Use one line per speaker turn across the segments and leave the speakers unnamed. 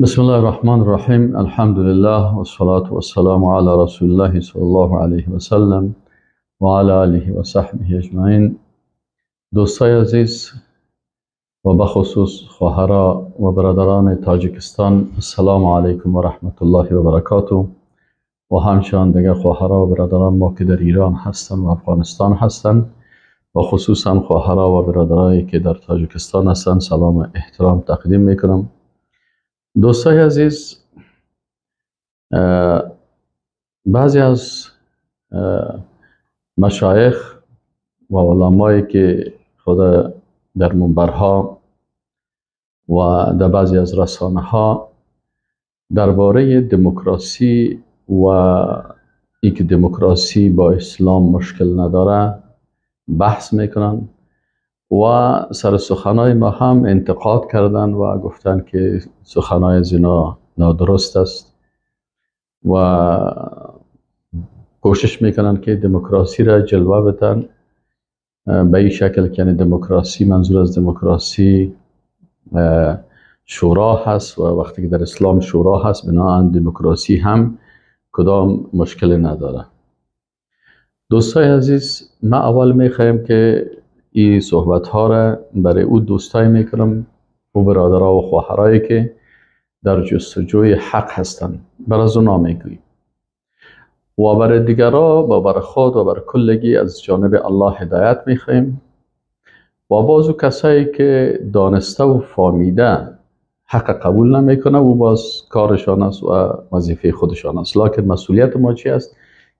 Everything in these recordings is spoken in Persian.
بسم الله الرحمن الرحیم. الحمد لله و الصلاة والسلام علی رسول الله صلی الله علیه و سلم و علی آله و صحبه اجمعین. دوستای عزیز و بخصوص خواهران و برادران تاجیکستان، السلام علیکم و رحمت الله و برکاته. و همچنان دیگر خواهران و برادران ما که در ایران هستند و افغانستان هستند و خصوصا خواهران و برادرانی که در تاجیکستان هستند، سلام و احترام تقدیم میکنم. دوستای عزیز، بعضی از مشایخ و علمایی که خود در منبرها و در بعضی از رسانه ها درباره دموکراسی و اینکه دموکراسی با اسلام مشکل نداره بحث میکنن و سر سخنهای ما هم انتقاد کردن و گفتن که سخنهای زنا نادرست است و کوشش میکنن که دموکراسی را جلوه بدن به این شکل که یعنی دموکراسی، منظور از دموکراسی شورا هست و وقتی که در اسلام شورا هست بنابراین دموکراسی هم کدام مشکل نداره. دوستای عزیز، ما اول میخوایم که این صحبت ها را برای او دوستای میکنم و برادرها و خواهرایی که در جستجوی حق هستند برای از اونا میگوییم و برای دیگرها و برای خود و برای کلگی از جانب الله هدایت میخوایم و بازو کسایی که دانسته و فهمیده حق قبول نمیکنه و باز کارشان است و وظیفه خودشان است، لکن مسئولیت ما چی است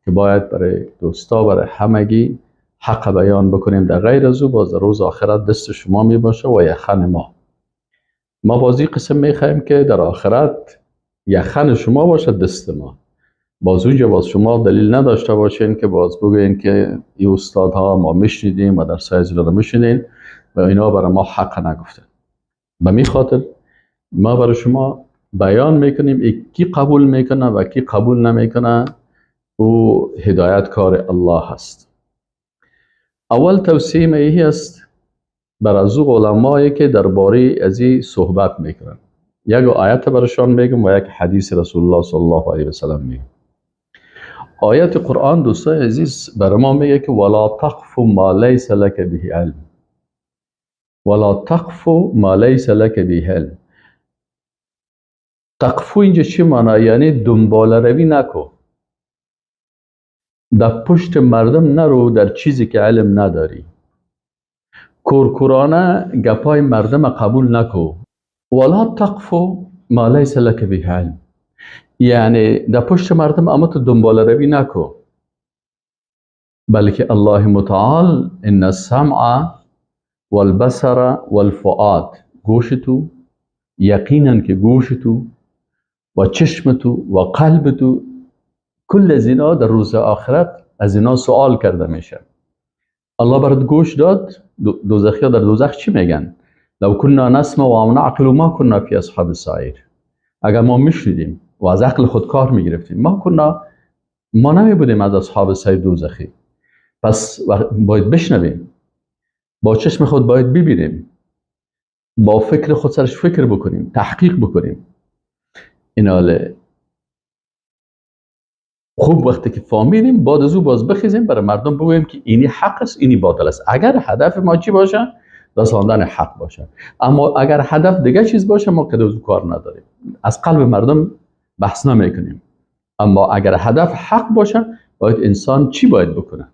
که باید برای دوستا برای همگی حق بیان بکنیم. در غیر از او باز روز آخرت دست شما می باشه و یخن ما بازی قسم میخوایم که در آخرت یخن شما باشه دست ما. باز اونجا باز شما دلیل نداشته باشین که باز بگوین که این استادها ما میشنیدیم و در سایز رو میشنین و اینا برای ما حق نگفتن. به می خاطر ما برای شما بیان میکنیم کی قبول میکنه و کی قبول نمیکنه او هدایت کار الله هست. اول توصیه میهی است بر از او علمایی که درباره از این صحبت میکنن. یک آیت برشان میگم و یک حدیث رسول الله صلی الله علیه و سلم میگم. آیت قرآن دوستای عزیز بر ما میگه که ولا تقف ما لیس لك به علم. ولا تقف ما لیس لك به علم. تقفو اینجا چی معنی؟ یعنی دنبال روی نکو، در پشت مردم نرو در چیزی که علم نداری، کورکورانه گپای مردم قبول نکو. ولا تقف ما لیس لك به علم، یعنی در پشت مردم اما تو دنبال روی نکو، بلکه الله متعال ان السمع والبصر والفؤاد، گوش تو، یقینا که گوش تو و چشم تو و قلب تو کل از اینا در روز آخرت از اینا سوال کرده میشه. الله برات گوش داد. دوزخی‌ها در دوزخ چی میگن؟ لو كنا نسمع و نعقل ما كنا فی اصحاب السعیر. اگر ما میشنیدیم و از عقل خود کار میگرفتیم ما نمی بودیم از اصحاب سعیر دوزخی. پس باید بشنویم، با چشم خود باید ببینیم، با فکر خود سرش فکر بکنیم، تحقیق بکنیم. ایناله خوب وقتی که فهمیدیم بعد از او باز بخیزیم برای مردم بگوییم که اینی حق است اینی باطل است. اگر هدف ما چی باشه؟ رساندن حق باشه. اما اگر هدف دیگه چیز باشه ما کدوم از کار نداریم، از قلب مردم بحث نمیکنیم. اما اگر هدف حق باشه باید انسان چی باید بکنه؟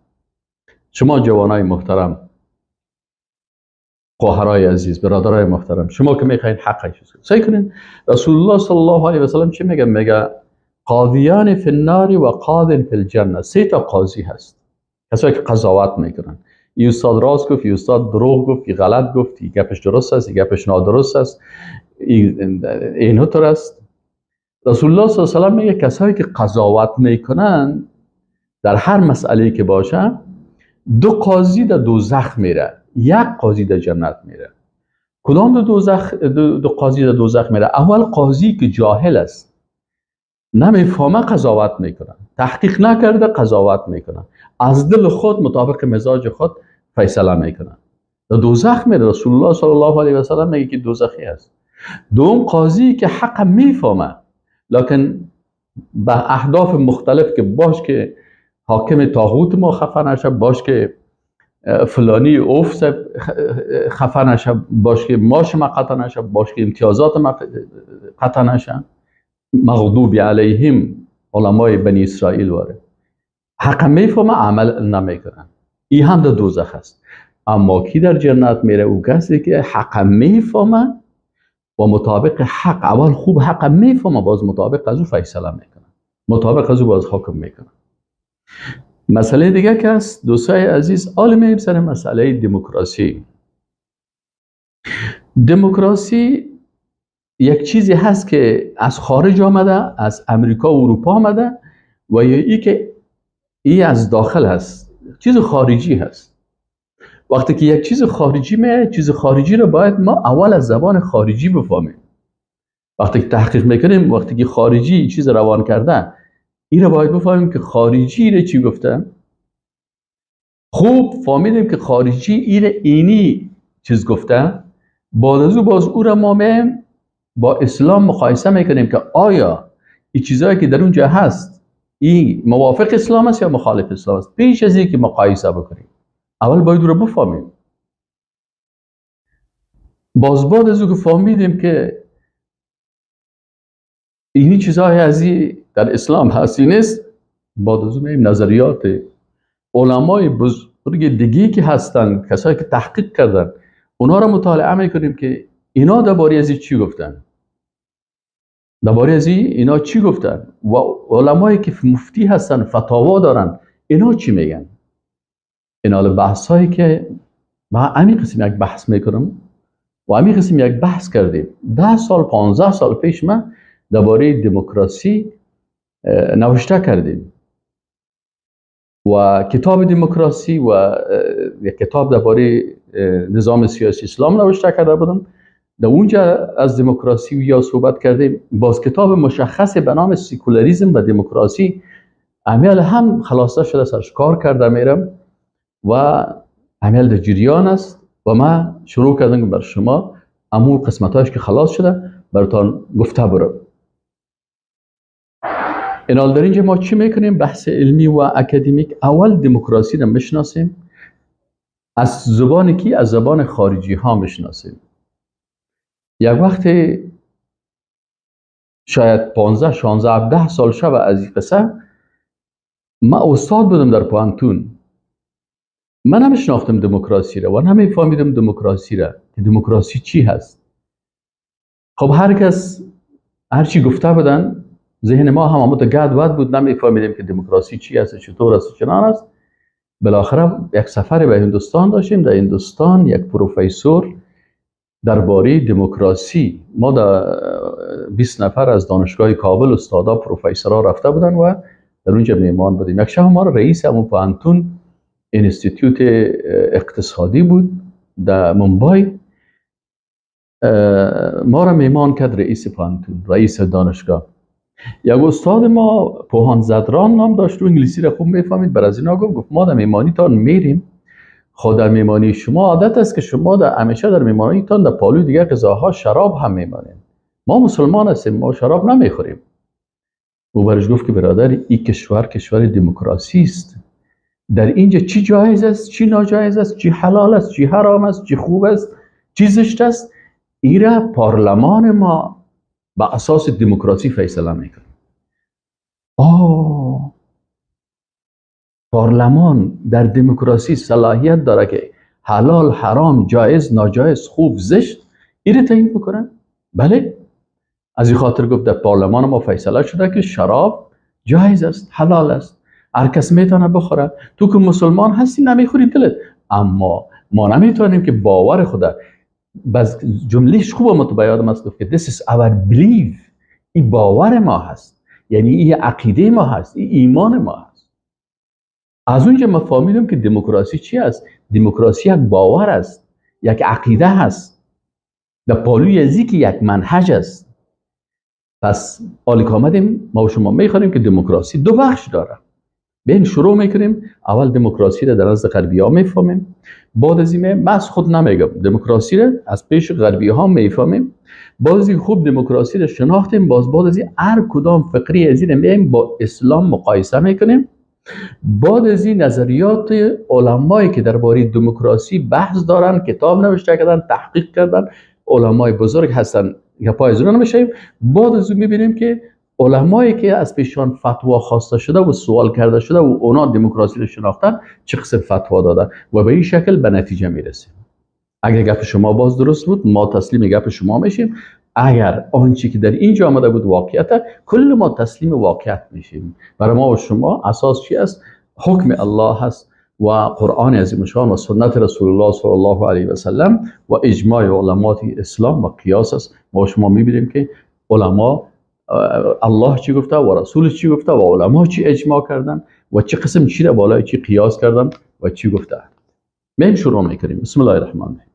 شما جوانای محترم، خواهرای عزیز، برادرای محترم، شما که میخواین حق چیز سعی کنین. رسول الله صلی الله علیه و سلم چی میگه؟ میگه قاضیان فی النار و قاض فی الجنه. 3 تا قاضی هست، کسایی که قضاوت میکنن. این استاد راست گفت، این استاد دروغ گفت، این غلط گفت، این گپش درست است، این گپش نادرست است، این طور است. رسول الله صلی الله علیه و سلم میگه کسایی که قضاوت میکنن در هر مسئله که باشه 2 قاضی در دوزخ میره، 1 قاضی در جنت میره. کدام دو قاضی در دوزخ میره؟ اول قاضی که جاهل است، نمیفهمه قضاوت میکنه، تحقیق نکرده قضاوت میکنه، از دل خود مطابق مزاج خود فیصله میکنه، در دوزخ میره. رسول الله صلی الله علیه و سلم میگه که دوزخی است. دوم قاضی که حق میفهمه لکن به اهداف مختلف که باش که حاکم طاغوت ما خفه نشه، باش که فلانی اوف خفه نشه، باش که ماش ما قطع نشه، باش که امتیازات ما قطع نشه. مغضوب علیهم علمای بنی اسرائیل واره حق میفهمه عمل نمیکنن. این هم در دوزخ است. اما کی در جنت میره؟ او کسی که حق میفهمه و مطابق حق، اول خوب حق میفهمه باز مطابق از او فیصله میکنه، مطابق از او باز حکم میکنه. مسئله دیگه که است دوستای عزیز، عالمه سر مسئله دموکراسی. دموکراسی یک چیزی هست که از خارج آمده، از امریکا و اروپا آمده، و یا ای که ای از داخل هست، چیز خارجی هست. وقتی که یک چیز خارجی میاد، چیز خارجی رو باید ما اول از زبان خارجی بفهمیم. وقتی که تحقیق میکنیم، وقتی که خارجی چیز روان کرده، این رو باید بفهمیم که خارجی رو چی گفته. خوب فهمیدیم که خارجی اینی چیز گفته، بعد از او باز او را ما با اسلام مقایسه میکنیم که آیا این چیزایی که در اونجا هست این موافق اسلام است یا مخالف اسلام است. پیش از اینکه مقایسه بکنیم اول باید او را بفهمیم. باز بعد از او که فهمیدیم که اینی چیزایی از این در اسلام هستی نیست، بعد از او میگیم نظریات علمای بزرگ دیگه که هستن، کسایی که تحقیق کردن، اونا را مطالعه میکنیم که اینا درباره از این چی گفتن، درباره از اینا چی گفتن، و علمایی که مفتی هستن فتاوا دارن اینا چی میگن. اینا بحثایی که ما همین قسم یک بحث میکنم و همین قسم یک بحث کردیم. 10 سال 15 سال پیش ما درباره دموکراسی نوشته کردیم و کتاب دموکراسی و یک کتاب درباره نظام سیاسی اسلام نوشته کرده بودم. در اونجا از دموکراسی یا صحبت کردیم. باز کتاب مشخص به نام سکولاریسم و دموکراسی عمل هم خلاصه شده، سرش کار کرده میرم و عمل در جریان است و ما شروع کردم بر شما امور قسمتاش که خلاص شده براتون گفته برم. اینال در اینجا ما چی میکنیم؟ بحث علمی و اکادمیک. اول دموکراسی رو میشناسیم، از زبان کی؟ از زبان خارجی ها میشناسیم. یک وقت شاید 15 16 17 سال شب از این قصه، ما استاد بودم در پوانتون، من نمیشناختم دموکراسی را و نمیفهمیدم دموکراسی را که دموکراسی چی هست. خب هر کس هر چی گفته بودن ذهن ما هم متقاعد ود بود، نمیفهمیدیم که دموکراسی چی هست، چطور است، چنان است. بالاخره یک سفر به هندوستان داشتیم. در هندوستان یک پروفسور درباره دموکراسی، ما در 20 نفر از دانشگاه کابل استادا پروفسورها رفته بودن و در اونجا میهمان بودیم. یک شب ما را رئیس همون پوانتون انستیتوت اقتصادی بود در ممبای، ما را میهمان کرد رئیس پوانتون، رئیس دانشگاه. یک استاد ما پوهان زدران نام داشت و انگلیسی را خوب میفهمید. بر از اینا گفت ما در میهمانی تان میریم، خود در میهمانی شما عادت است که شما همیشه در میهمانی تان در پالوی دیگر غذاها شراب هم میمانید. ما مسلمان هستیم، ما شراب نمیخوریم. او برش گفت که برادر این کشور دموکراسی است. در اینجا چی جایز است، چی ناجایز است، چی حلال است، چی حرام است، چی خوب است، چی زشت است، ایرا پارلمان ما با اساس دموکراسی فیصله میکنه. پارلمان در دموکراسی صلاحیت داره که حلال، حرام، جایز، ناجایز، خوب، زشت ایره تعیین بکنه؟ بله. از این خاطر گفت در پارلمان ما فیصله شده که شراب جایز است، حلال است، هر کس میتونه بخوره. تو که مسلمان هستی نمیخوری دلت، اما ما نمیتونیم که باور خدا. بس جملهش خوبه متبیادم است گفت که this is our belief. این باور ما هست، یعنی این عقیده ما هست، این ایمان ما هست. از اونجا ما فهمیدیم که دموکراسی چی است. دموکراسی یک باور است، یک عقیده هست، در پالوی ازی که یک منهج است. پس آلیک آمدیم ما و شما میخوانیم که دموکراسی دو بخش داره. بین شروع میکنیم اول دموکراسی را در نزد غربی ها میفهمیم، بعد از این من از خود نمیگم، دموکراسی را از پیش غربی ها میفهمیم، بعد از این خوب دموکراسی را شناختیم، بعد از این هر کدام فکری از این میایم با اسلام مقایسه میکنیم، بعد از این نظریات علمایی که درباره دموکراسی بحث دارن، کتاب نوشته کردن، تحقیق کردن، علمای بزرگ هستن، گپای از اونها نمیشیم. بعد از اون میبینیم که علمایی که از پیشان فتوا خواسته شده و سوال کرده شده و اونا دموکراسی رو شناختن چه قسم فتوا دادن و به این شکل به نتیجه میرسیم. اگر گپ شما باز درست بود ما تسلیم گپ شما میشیم، اگر آنچه که در اینجا آمده بود واقعیت، کل ما تسلیم واقعیت میشیم. برای ما و شما اساس چی است؟ حکم الله هست و قرآن عظیم شان و سنت رسول الله صلی الله علیه و سلم و اجماع علمات اسلام و قیاس است. ما و شما میبینیم که علما الله چی گفته و رسولش چی گفته و علما چی اجماع کردن و چه قسم چی را بالای چی قیاس کردن و چی گفته. من شروع میکنیم. بسم الله الرحمن الرحیم.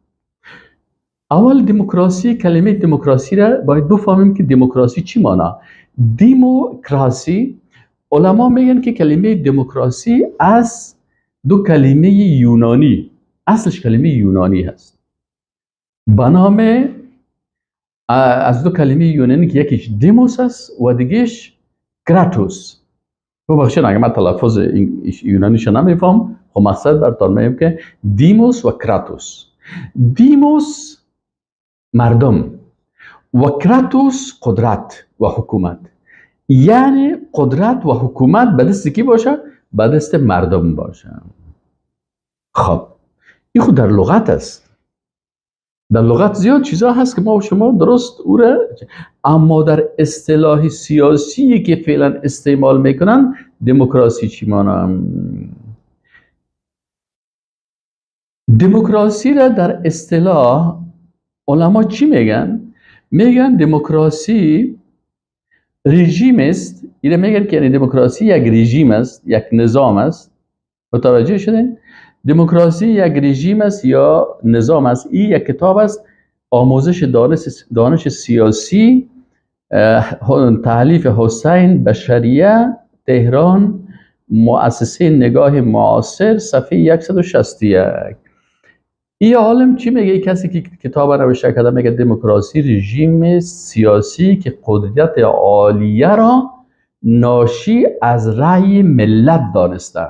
اول دموکراسی، کلمه دموکراسی را باید بفهمیم که دموکراسی چی معنی. دموکراسی، علما میگن که کلمه دموکراسی از دو کلمه یونانی، اصلش کلمه یونانی هست، به نام از دو کلمه یونانی که یکیش دموس است و دیگهش کراتوس. ببخشید اگه من تلفظ یونانیش نمیفهم، خب مقصد براتون میگم که دیموس و کراتوس. دیموس مردم و کراتوس قدرت و حکومت، یعنی قدرت و حکومت به دست کی باشه؟ به دست مردم باشه. خب این خود در لغت است، در لغت زیاد چیزا هست که ما و شما درست او را، اما در اصطلاح سیاسی که فعلا استعمال میکنن دموکراسی چی معنی؟ دموکراسی را در اصطلاح علما چی میگن؟ میگن دموکراسی رژیم است. اینه میگن که یعنی دموکراسی یک رژیم است، یک نظام است. متوجه شدین؟ دموکراسی یک رژیم است یا نظام است. این یک کتاب است، آموزش دانش سیاسی، تالیف حسین بشریه، تهران، مؤسسه نگاه معاصر، صفحه 161. این عالم چی میگه؟ کسی که کتاب نوشته کرده میگه دموکراسی رژیم سیاسی که قدرت عالیه را ناشی از رأی ملت دانسته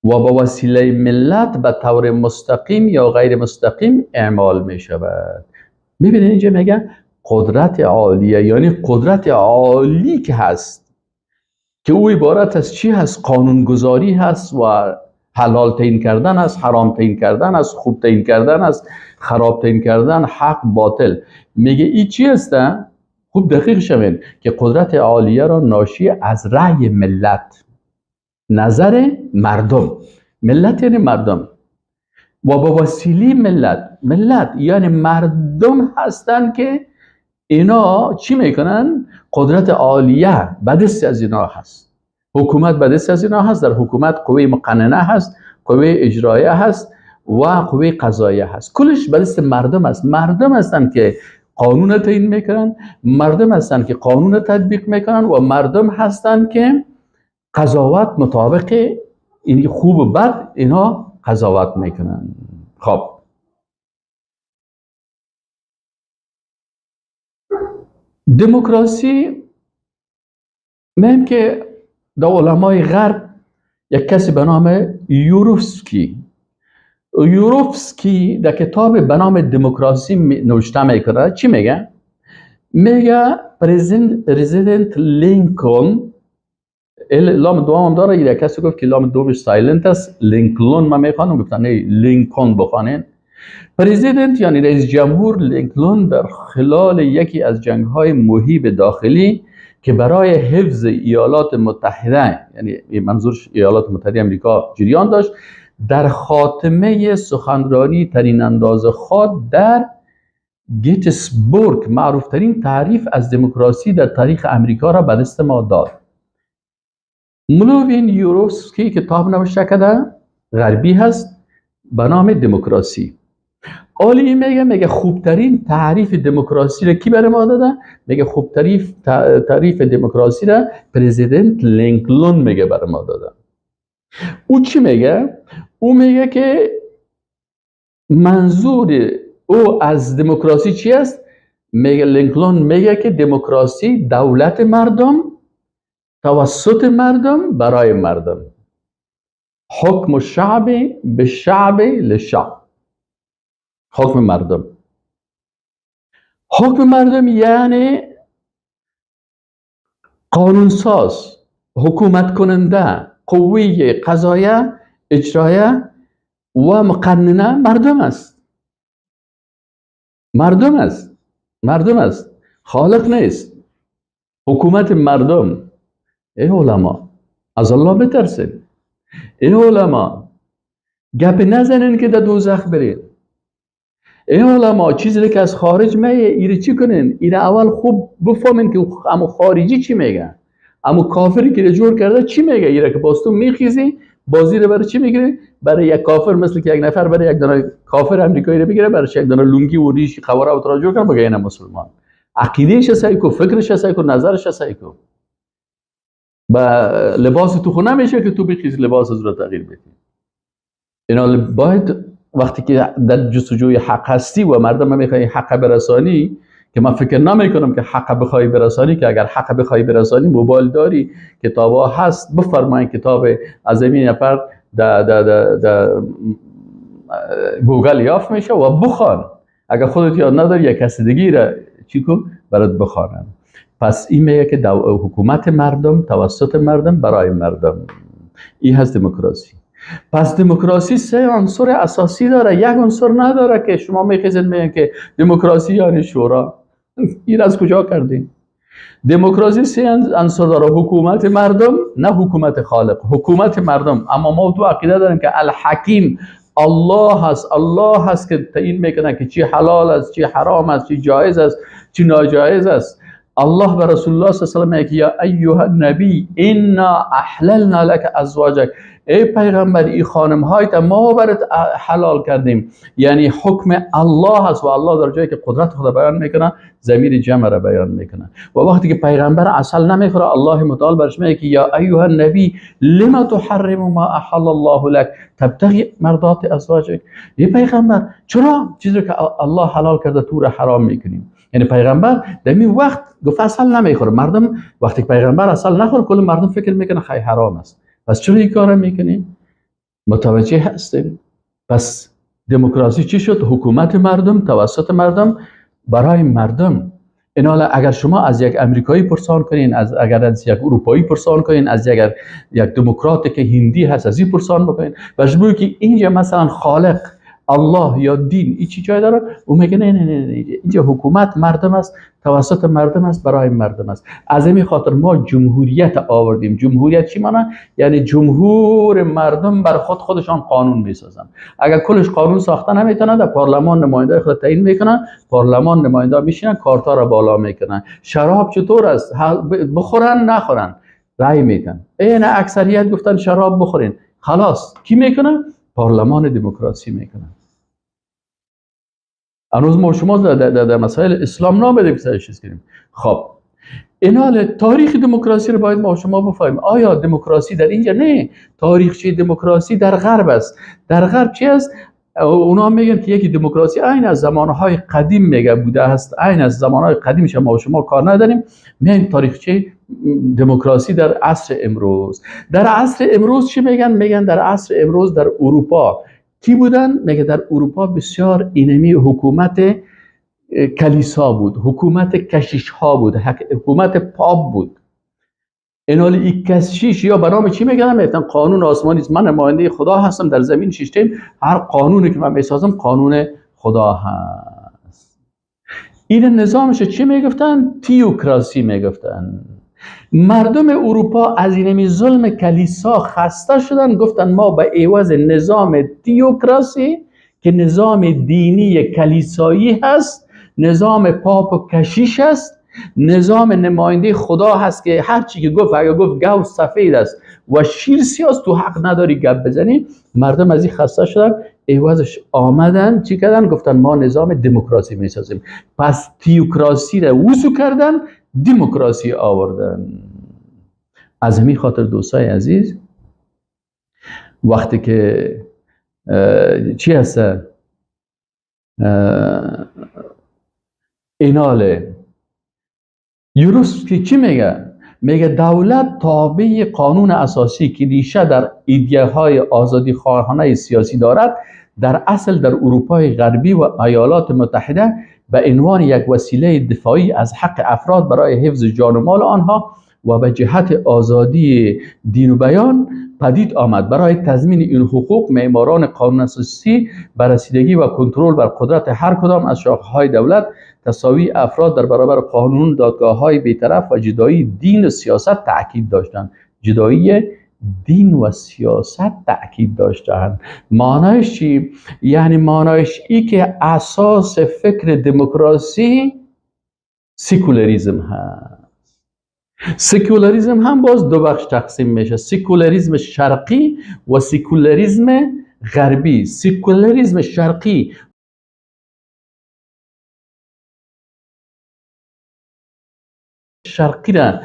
و با وسیله ملت به طور مستقیم یا غیر مستقیم اعمال می شود. میبینید اینجا میگه قدرت عالیه، یعنی قدرت عالی که هست که او عبارت از چی هست؟ قانونگذاری هست و حلال تعیین کردن است، حرام تعیین کردن است، خوب تعیین کردن است، خراب تعیین کردن، حق باطل. میگه این چی است؟ خوب دقیق شوین که قدرت عالیه را ناشی از رأی ملت، نظر مردم. ملت یعنی مردم و با وسیله ملت یعنی مردم هستن که اینا چی میکنن؟ قدرت عالیه به دست از اینا هست، حکومت به دست از اینا هست. در حکومت قوه مقننه هست، قوه اجرایه هست و قوه قضاییه هست. کلش به دست مردم است. مردم هستن که قانون تعیین میکنن، مردم هستن که قانون تطبیق میکنن و مردم هستن که قضاوت مطابق این خوب و بد اینا قضاوت میکنن. خب دموکراسی مهم که در علمای غرب یک کسی به نام یوروفسکی در کتاب به نام دموکراسی نوشته میکنه. چی میگه؟ میگه پرزیدنت لینکلن، لام دوام داره، یک کسی گفت که لام دومش سایلنت است، لینکلن من میخوانم، گفتن نه لینکلن بخوانین. پرزیدنت یعنی رئیس جمهور لینکلن در خلال یکی از جنگ‌های مهیب داخلی که برای حفظ ایالات متحده، یعنی منظورش ایالات متحده آمریکا، جریان داشت، در خاتمه سخنرانی ترین انداز خود در گیتسبورگ معروفترین تعریف از دموکراسی در تاریخ امریکا را به دست ما داد. ملوین یوروفسکی کتاب نوشته کرده، غربی هست، به نام دموکراسی. عالی میگه خوبترین تعریف دموکراسی را کی برای ما داده؟ میگه خوب تعریف دموکراسی را پرزیدنت لینکلن میگه برای ما داده. او چی میگه؟ او میگه که منظور او از دموکراسی چی است؟ میگه لینکلن میگه که دموکراسی دولت مردم توسط مردم برای مردم، حکم الشعب بالشعب للشعب. حکم مردم، حکم مردم یعنی قانونساز، حکومت کننده، قوه قضایه، اجرایه و مقننه مردم است. مردم است، مردم است، خالق نیست. حکومت مردم. ای علما از الله بترسید. ای علما گپ نزنین که در دوزخ برید. ای علما چیزی که از خارج میگه ایره چی کنین؟ ایره اول خوب بفهمین که اما خارجی چی میگه، اما کافری که جور کرده چی میگه. ایره که باز تو میخیزی بازی رو برای چی میگیری؟ برای یک کافر، مثل که یک نفر برای یک دانه کافر امریکایی رو بگیره، برای یک دانه لونگی و ریش خواره و تراجور کنه بگه اینم مسلمان. عقیدهش سعی کو، فکرش سعی کو، نظرش سعی کو. با لباس تو خونه میشه که تو بخیز لباس از رو تغییر بدی. اینا باید وقتی که در جستجوی حق هستی و مردم میخوای حق برسانی، که من فکر نمیکنم که حق بخوای برسانی، که اگر حق بخوای برسانی موبایل داری، کتابا هست، بفرمایید کتاب از این نفر در گوگل یافت میشه و بخوان. اگر خودت یاد نداری یک کسی دیگه را چی کن برات بخوانن. پس این میگه که حکومت مردم توسط مردم برای مردم، این هست دموکراسی. پس دموکراسی سه عنصر اساسی داره، یک عنصر نداره که شما میخیزید میگن که دموکراسی یعنی شورا. این از کجا کردین؟ دموکراسی سه عنصر داره: حکومت مردم، نه حکومت خالق، حکومت مردم. اما ما تو عقیده داریم که الحکیم الله هست. الله هست که تعیین میکنه که چی حلال است، چی حرام است، چی جایز است، چی ناجایز است. الله به رسول الله صلی الله علیه و آله میگه یا ایها النبی انا احللنا لك ازواجک، ای پیغمبر این خانم هایت ما برات حلال کردیم. یعنی حکم الله هست و الله در جایی که قدرت خدا بیان میکنه ضمیر جمع را بیان میکنه. و وقتی که پیغمبر عسل نمیخوره الله متعال برش میگه که یا ایها النبی لما تحرم ما احل الله لك تبتغي مرضات ازواجک، ای پیغمبر چرا چیزی که الله حلال کرده تو را حرام میکنیم؟ یعنی پیغمبر در این وقت گفت عسل نمیخوره. مردم وقتی پیغمبر عسل نخوره کل مردم فکر میکنه خیلی حرام است. پس چرا این کار میکنیم؟ متوجه هستیم؟ پس دموکراسی چی شد؟ حکومت مردم توسط مردم برای مردم. این حالا اگر شما از یک امریکایی پرسان کنین، اگر از یک اروپایی پرسان کنین، از یک دموکرات که هندی هست از این پرسان بکنین، باش بگو که اینجا مثلا خالق الله یا دین این چی جای داره؟ او میگه نه نه نه، اینجا حکومت مردم است، توسط مردم است، برای مردم است. از همین خاطر ما جمهوریت آوردیم. جمهوریت چی معنی؟ یعنی جمهور مردم بر خودشان قانون میسازن. اگر کلش قانون ساخته نمیتونه، در پارلمان نماینده خود تعیین میکنن، پارلمان نماینده میشینن کارتا را بالا میکنن. شراب چطور است؟ بخورن نخورن رای میدن. این اکثریت گفتن شراب بخورین، خلاص کی میکنه؟ پارلمان دموکراسی میکنه. هنوز ما شما در مسائل اسلام نامده که سرش چیز کنیم. خب این حال تاریخ دموکراسی رو باید ما شما بفهمیم. آیا دموکراسی در اینجا؟ نه، تاریخچه دموکراسی در غرب است. در غرب چی است؟ اونا میگن که یکی دموکراسی عین از زمانهای قدیم میگه بوده است، عین از زمانهای قدیمش ما شما کار نداریم. میگن تاریخچه دموکراسی در عصر امروز. در عصر امروز چی میگن؟ میگن در عصر امروز در اروپا کی بودن؟ میگه در اروپا بسیار اینمی حکومت کلیسا بود، حکومت کشیش ها بود، حکومت پاپ بود. این حالی این کشیش یا به نام چی میگن؟ میگن قانون آسمانی است. من نماینده خدا هستم در زمین شیشتیم، هر قانونی که من میسازم قانون خدا هست. این نظامش چی میگفتن؟ تیوکراسی میگفتن. مردم اروپا از اینمی ظلم کلیسا خسته شدن، گفتن ما به عوض نظام تیوکراسی که نظام دینی کلیسایی هست، نظام پاپ و کشیش است، نظام نماینده خدا هست که هر چی که گفت، اگر گفت گاو سفید است و شیر سیاست تو حق نداری گپ بزنی. مردم از این خسته شدن، عوضش آمدن چی کردن؟ گفتن ما نظام دموکراسی میسازیم. پس تیوکراسی را وضع کردن، دموکراسی آوردن. از همین خاطر دوستای عزیز وقتی که چی هست ایناله یوروسکی چی میگه؟ میگه دولت تابع قانون اساسی که ریشه در ایده های آزادی خواهانه سیاسی دارد در اصل در اروپای غربی و ایالات متحده به عنوان یک وسیله دفاعی از حق افراد برای حفظ جان و مال آنها و به جهت آزادی دین و بیان پدید آمد. برای تضمین این حقوق معماران قانون اساسی بر رسیدگی و کنترل بر قدرت هر کدام از شاخه‌های دولت، تساوی افراد در برابر قانون، دادگاه‌های بی‌طرف و جدایی دین و سیاست تاکید داشتند. جدایی دین و سیاست تاکید داشتند. معنایش چی؟ یعنی معنایش ای که اساس فکر دموکراسی سکولاریسم هست. سکولاریسم هم باز دو بخش تقسیم میشه، سکولاریسم شرقی و سکولاریسم غربی. سکولاریسم شرقی را